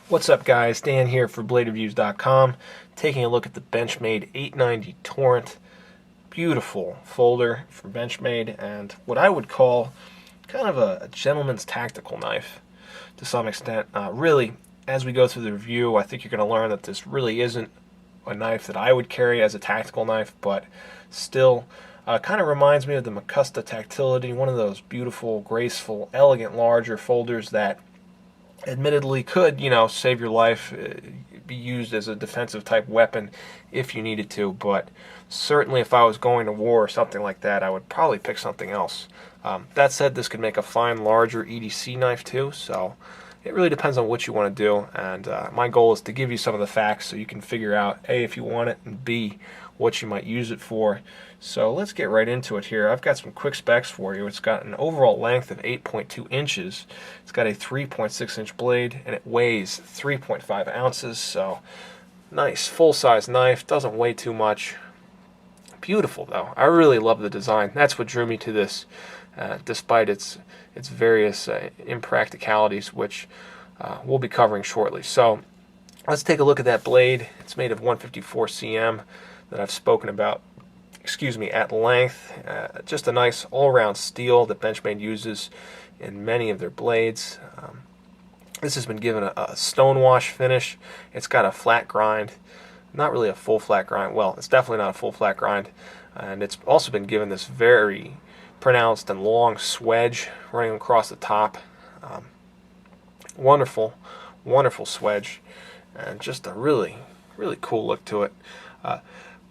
What's up, guys? Dan here for BladeReviews.com, taking a look at the Benchmade 890 Torrent. Beautiful folder from Benchmade, and what I would call kind of a gentleman's tactical knife to some extent. Really, as we go through the review, I think you're going to learn that this really isn't a knife that I would carry as a tactical knife, but still kind of reminds me of the Macusta Tactility, one of those beautiful, graceful, elegant, larger folders that admittedly could, save your life, be used as a defensive type weapon if you needed to, but certainly if I was going to war or something like that, I would probably pick something else. That said, this could make a fine, larger EDC knife too, so it really depends on what you want to do, and my goal is to give you some of the facts so you can figure out A, if you want it, and B, what you might use it for. So let's get right into it here. I've got some quick specs for you. It's got an overall length of 8.2 inches. It's got a 3.6 inch blade, and it weighs 3.5 ounces, so nice full-size knife. Doesn't weigh too much. Beautiful though. I really love the design. That's what drew me to this, despite its various impracticalities, which we'll be covering shortly. So let's take a look at that blade. It's made of 154 cm that I've spoken about, at length. Just a nice all-around steel that Benchmade uses in many of their blades. This has been given a stonewash finish. It's got a flat grind, not really a full flat grind. Well, it's definitely not a full flat grind, and it's also been given this very pronounced and long swedge running across the top. Wonderful, wonderful swedge, and just a really, really cool look to it.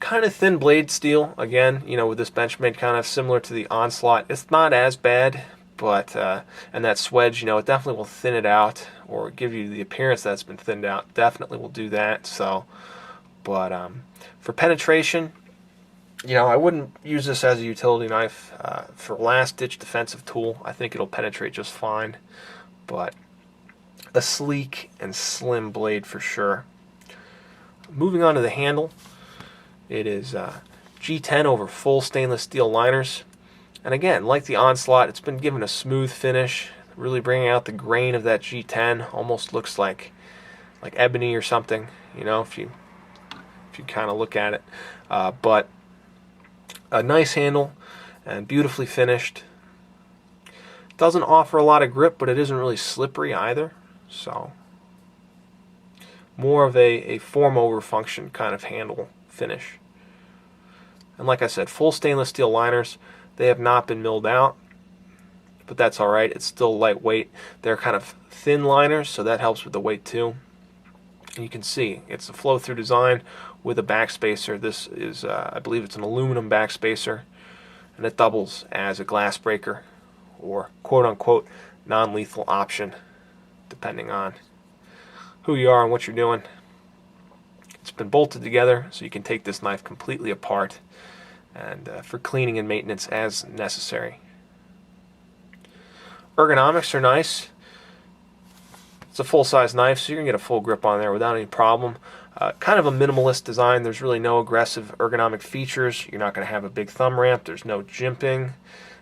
Kind of thin blade steel, again, with this Benchmade, kind of similar to the Onslaught. It's not as bad, but, and that swedge, it definitely will thin it out, or give you the appearance that it's been thinned out. Definitely will do that, so, but, for penetration, I wouldn't use this as a utility knife. For last-ditch defensive tool, I think it'll penetrate just fine, but a sleek and slim blade for sure. Moving on to the handle. It is G10 over full stainless steel liners. And again, like the Onslaught, it's been given a smooth finish, really bringing out the grain of that G10. Almost looks like ebony or something, if you kind of look at it. But a nice handle and beautifully finished. Doesn't offer a lot of grip, but it isn't really slippery either. So more of a form over function kind of handle finish. And like I said, full stainless steel liners. They have not been milled out, but that's alright. It's still lightweight. They're kind of thin liners, so that helps with the weight too. And you can see it's a flow-through design with a backspacer. This is, I believe it's an aluminum backspacer, and it doubles as a glass breaker or quote-unquote non-lethal option, depending on who you are and what you're doing. It's been bolted together so you can take this knife completely apart and for cleaning and maintenance as necessary. Ergonomics are nice. It's a full-size knife, so you're going to get a full grip on there without any problem. Kind of a minimalist design. There's really no aggressive ergonomic features. You're not going to have a big thumb ramp. There's no jimping,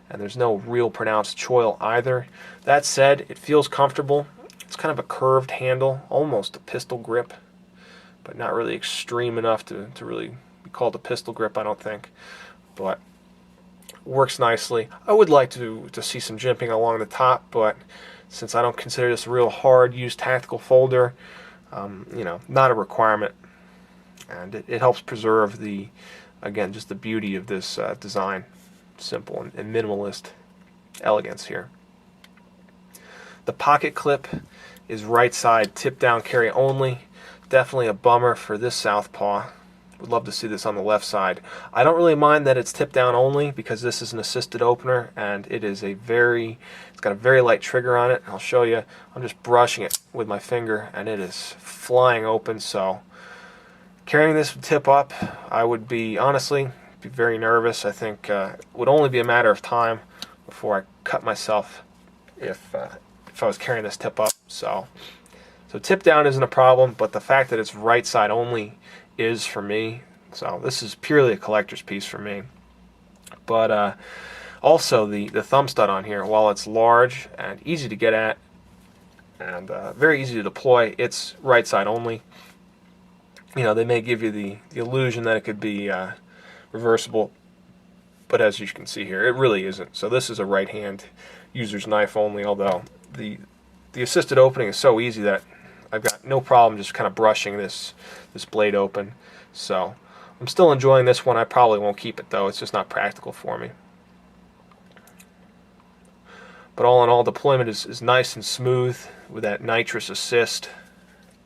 and there's no real pronounced choil either. That said, it feels comfortable. It's kind of a curved handle, almost a pistol grip, but not really extreme enough to really be called a pistol grip, I don't think. But works nicely. I would like to see some jimping along the top, but since I don't consider this a real hard-used tactical folder, not a requirement. And it helps preserve again, just the beauty of this design. Simple and minimalist elegance here. The pocket clip is right side tip down carry only. Definitely a bummer for this southpaw. Would love to see this on the left side. I don't really mind that it's tip down only because this is an assisted opener, and it's got a very light trigger on it. I'll show you. I'm just brushing it with my finger and it is flying open, so carrying this would tip up. I would honestly be very nervous. I think it would only be a matter of time before I cut myself if I was carrying this tip up. So tip down isn't a problem, but the fact that it's right side only is for me. So this is purely a collector's piece for me. But also the thumb stud on here, while it's large and easy to get at, and very easy to deploy. It's right side only. You know, they may give you the illusion that it could be reversible, but as you can see here, it really isn't. So this is a right hand user's knife only, although the assisted opening is so easy that I've got no problem just kind of brushing this blade open. So I'm still enjoying this one. I probably won't keep it though. It's just not practical for me. But all in all, deployment is nice and smooth with that nitrous assist.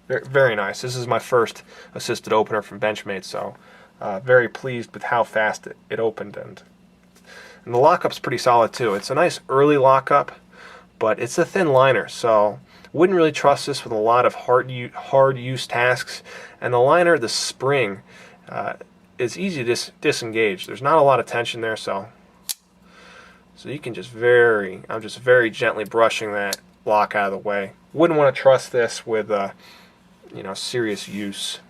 Very, very nice. This is my first assisted opener from Benchmade, so very pleased with how fast it opened. And the lockup's pretty solid too. It's a nice early lockup, but it's a thin liner, so wouldn't really trust this with a lot of hard use tasks. And the liner, the spring, is easy to disengage. There's not a lot of tension there, so you can just I'm just very gently brushing that lock out of the way. Wouldn't want to trust this with you know, serious use.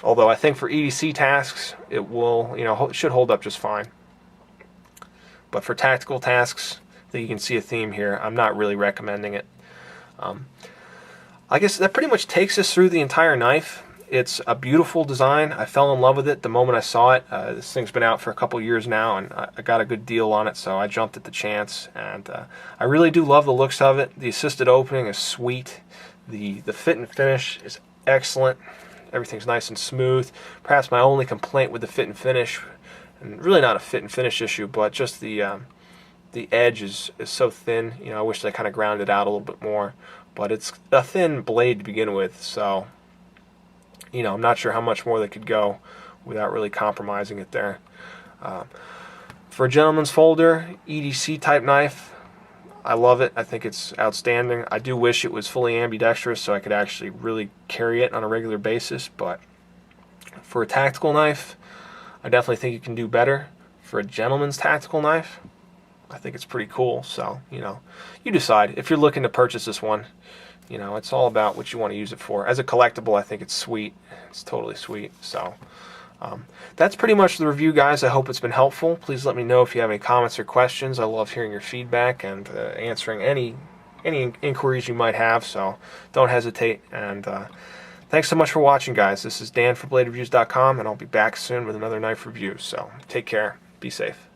Although I think for EDC tasks, it will, you know, should hold up just fine. But for tactical tasks, I think you can see a theme here. I'm not really recommending it. I guess that pretty much takes us through the entire knife. It's a beautiful design. I fell in love with it the moment I saw it. This thing's been out for a couple years now, and I got a good deal on it, so I jumped at the chance. And I really do love the looks of it. The assisted opening is sweet. The fit and finish is excellent. Everything's nice and smooth. Perhaps my only complaint with the fit and finish, and really not a fit and finish issue, but just the edge is so thin. You know, I wish they kind of ground it out a little bit more. But it's a thin blade to begin with, so you know, I'm not sure how much more they could go without really compromising it there. For a gentleman's folder, EDC type knife, I love it. I think it's outstanding. I do wish it was fully ambidextrous so I could actually really carry it on a regular basis, but for a tactical knife, I definitely think you can do better. For a gentleman's tactical knife, I think it's pretty cool. So, you know, you decide. If you're looking to purchase this one, you know, it's all about what you want to use it for. As a collectible, I think it's sweet. It's totally sweet. So that's pretty much the review, guys. I hope it's been helpful. Please let me know if you have any comments or questions. I love hearing your feedback and answering any inquiries you might have. So don't hesitate. And thanks so much for watching, guys. This is Dan for BladeReviews.com, and I'll be back soon with another knife review. So take care. Be safe.